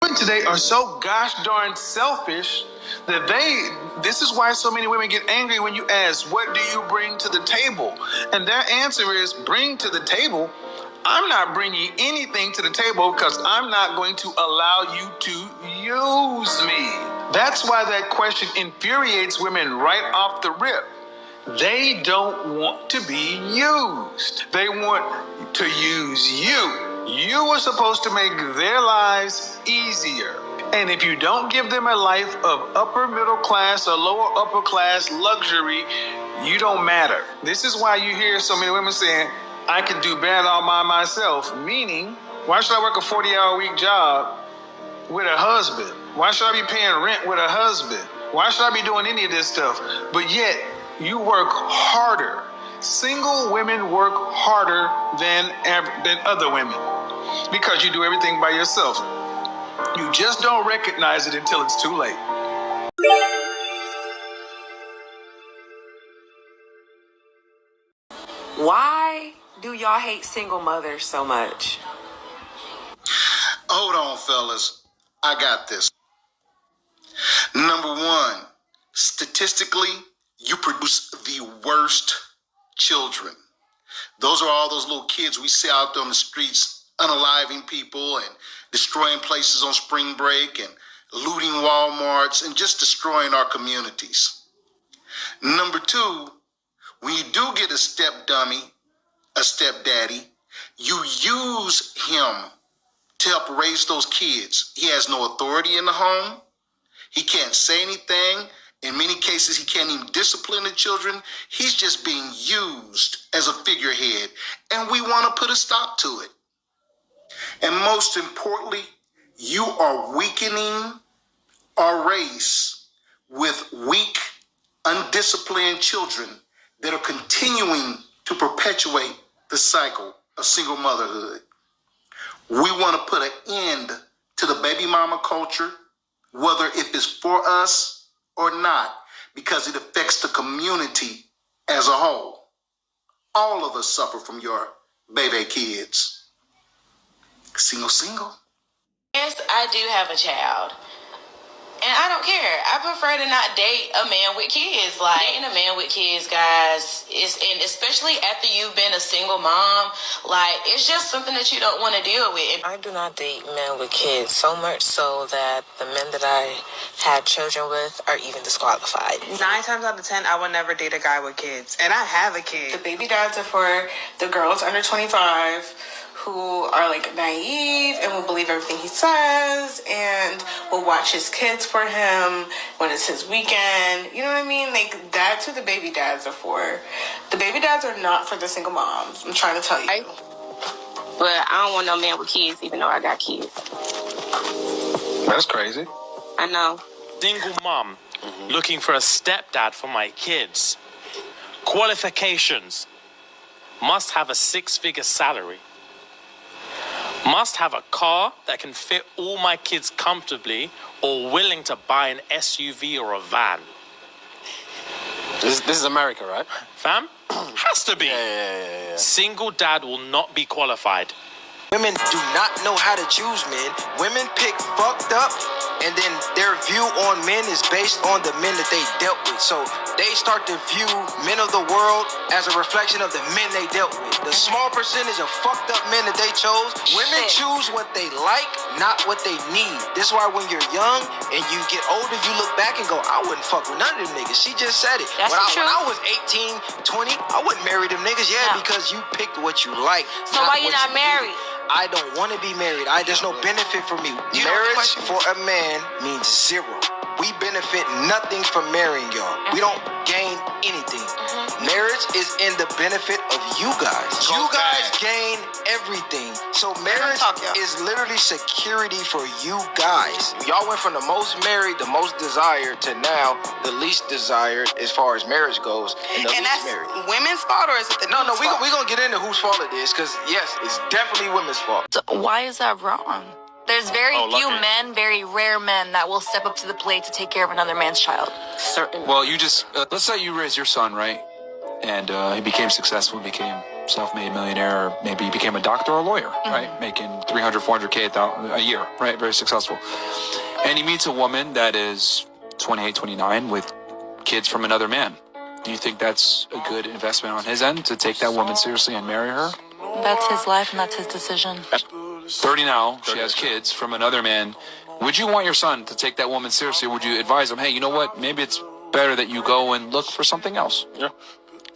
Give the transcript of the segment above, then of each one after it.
Women today are so gosh darn selfish that this is why so many women get angry when you ask, what do you bring to the table? And their answer is, bring to the table? I'm not bringing anything to the table because I'm not going to allow you to use me. That's why that question infuriates women right off the rip. They don't want to be used. They want to use you. You are supposed to make their lives easier. And if you don't give them a life of upper middle class or lower upper class luxury, you don't matter. This is why you hear so many women saying, I can do bad all by myself. Meaning, why should I work a 40-hour-week job with a husband? Why should I be paying rent with a husband? Why should I be doing any of this stuff? But yet, you work harder. Single women work harder than other women because you do everything by yourself. You just don't recognize it until it's too late. Why do y'all hate single mothers so much? Hold on, fellas. I got this. Number one, statistically, you produce the worst children. Those are all those little kids we see out there on the streets, unaliving people and destroying places on spring break and looting Walmarts and just destroying our communities. Number two, when you do get a step dummy, a stepdaddy, you use him to help raise those kids. He has no authority in the home. He can't say anything. In many cases, he can't even discipline the children. He's just being used as a figurehead, and we want to put a stop to it. And most importantly, you are weakening our race with weak, undisciplined children that are continuing to perpetuate the cycle of single motherhood. We want to put an end to the baby mama culture, whether if it's for us or not, because it affects the community as a whole. All of us suffer from your baby kids. Single. Yes, I do have a child. And I don't care. I prefer to not date a man with kids. Like, dating a man with kids, guys, and especially after you've been a single mom, like, it's just something that you don't want to deal with. I do not date men with kids, so much so that the men that I had children with are even disqualified. 9 times out of 10, I would never date a guy with kids. And I have a kid. The baby dads are for the girls under 25 who are like naive and will believe everything he says and will watch his kids for him when it's his weekend. You know what I mean? Like, that's who the baby dads are for. The baby dads are not for the single moms. I'm trying to tell you. But I don't want no man with kids, even though I got kids. That's crazy. I know. Single mom looking for a stepdad for my kids. Qualifications: must have a 6-figure salary. Must have a car that can fit all my kids comfortably, or willing to buy an SUV or a van. This is America, right? Fam? Has to be. Yeah. Single dad will not be qualified. Women do not know how to choose men. Women pick fucked up, and then their view on men is based on the men that they dealt with. So they start to view men of the world as a reflection of the men they dealt with. The small percentage of fucked up men that they chose, women choose what they like, not what they need. This is why when you're young and you get older, you look back and go, I wouldn't fuck with none of them niggas. She just said it. That's When I true. was 18, 20, I wouldn't marry them niggas. Yeah, No. because you picked what you like. So why you what not you married? needed. I don't want to be married. There's no benefit for me. Marriage for a man means zero. We benefit nothing from marrying y'all. We don't gain anything. Marriage is in the benefit of you guys. You guys gain everything. So marriage is literally security for you guys. Y'all went from the most married, the most desired, to now the least desired as far as marriage goes, and the And least that's married. women's fault, or is it the No, dude's we're fault? going to get into whose fault it is, because yes, it's definitely women's fault. So why is that wrong? There's very few men, very rare men, that will step up to the plate to take care of another man's child. Certain. Well, you just let's say you raise your son, right? And he became successful, became self-made millionaire, or maybe he became a doctor or a lawyer, right? Making 300, 400K a year, right? Very successful. And he meets a woman that is 28, 29 with kids from another man. Do you think that's a good investment on his end to take that woman seriously and marry her? That's his life and that's his decision. 30 now, she has kids from another man. Would you want your son to take that woman seriously? Would you advise him, hey, you know what? Maybe it's better that you go and look for something else? Yeah.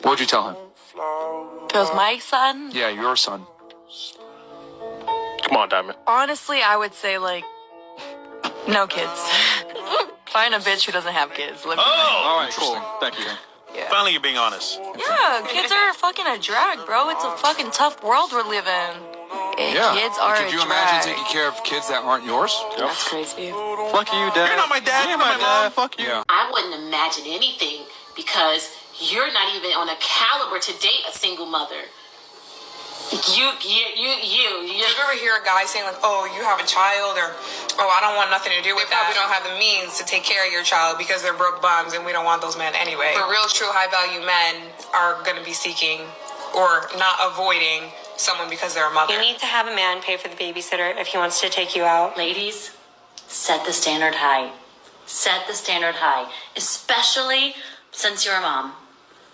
What would you tell him? If it was my son, Yeah, your son. Come on, Diamond. honestly, I would say, like, no kids. Find a bitch who doesn't have kids. Live with All right, Interesting. cool. Thank you. Yeah. Finally, you're being honest. Yeah, kids are fucking a drag, bro. It's a fucking tough world we're living. Yeah. Kids are Could a you drag. imagine taking care of kids that aren't yours? That's crazy. Fuck you, Dad. You're not my dad. You're my mom. Fuck you. Yeah. I wouldn't imagine anything because you're not even on a caliber to date a single mother. You ever hear a guy saying like, "Oh, you have a child," or "Oh, I don't want nothing to do with that. We don't have the means to take care of your child because they're broke bums, and we don't want those men anyway." But real, true, high-value men are going to be seeking or not avoiding someone because they're a mother. You need to have a man pay for the babysitter if he wants to take you out. Ladies, set the standard high. Set the standard high, especially since you're a mom,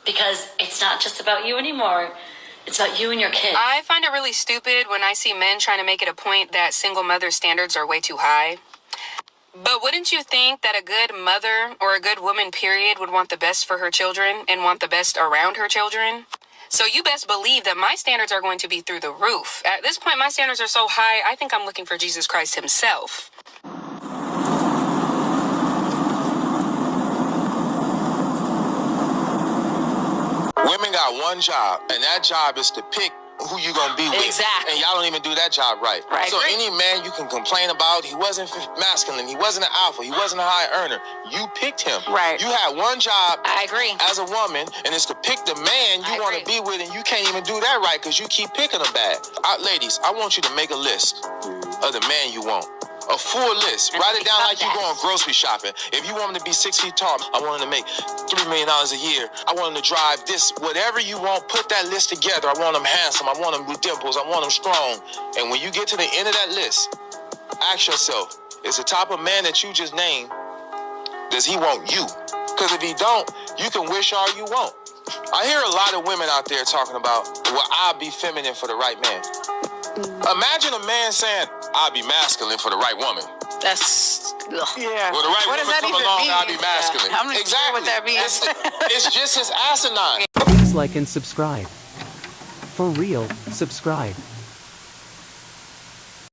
because it's not just about you anymore. It's about you and your kids. I find it really stupid when I see men trying to make it a point that single mother standards are way too high. But wouldn't you think that a good mother or a good woman, period, would want the best for her children and want the best around her children? So you best believe that my standards are going to be through the roof. At this point, my standards are so high, I think I'm looking for Jesus Christ himself. Women got one job, and that job is to pick who you gonna be with. Exactly. And y'all don't even do that job right. So any man you can complain about, he wasn't masculine, he wasn't an alpha, he wasn't a high earner. You picked him. Right. You had one job I agree. as a woman, and it's to pick the man you want to be with, and you can't even do that right because you keep picking them bad. Ladies, I want you to make a list of the man you want. A full list. Write it down like you're going grocery shopping. If you want him to be 6 feet tall, I want him to make $3 million a year. I want him to drive this. Whatever you want, put that list together. I want him handsome. I want him with dimples. I want him strong. And when you get to the end of that list, ask yourself, is the type of man that you just named, does he want you? Because if he don't, you can wish all you want. I hear a lot of women out there talking about, well, I'll be feminine for the right man. Imagine a man saying, I'll be masculine for the right woman. That's Well, the right What does woman that come even along, mean? I'll be masculine. I'm not sure Exactly. what that means. It's just as asinine. Please like and subscribe. For real, subscribe.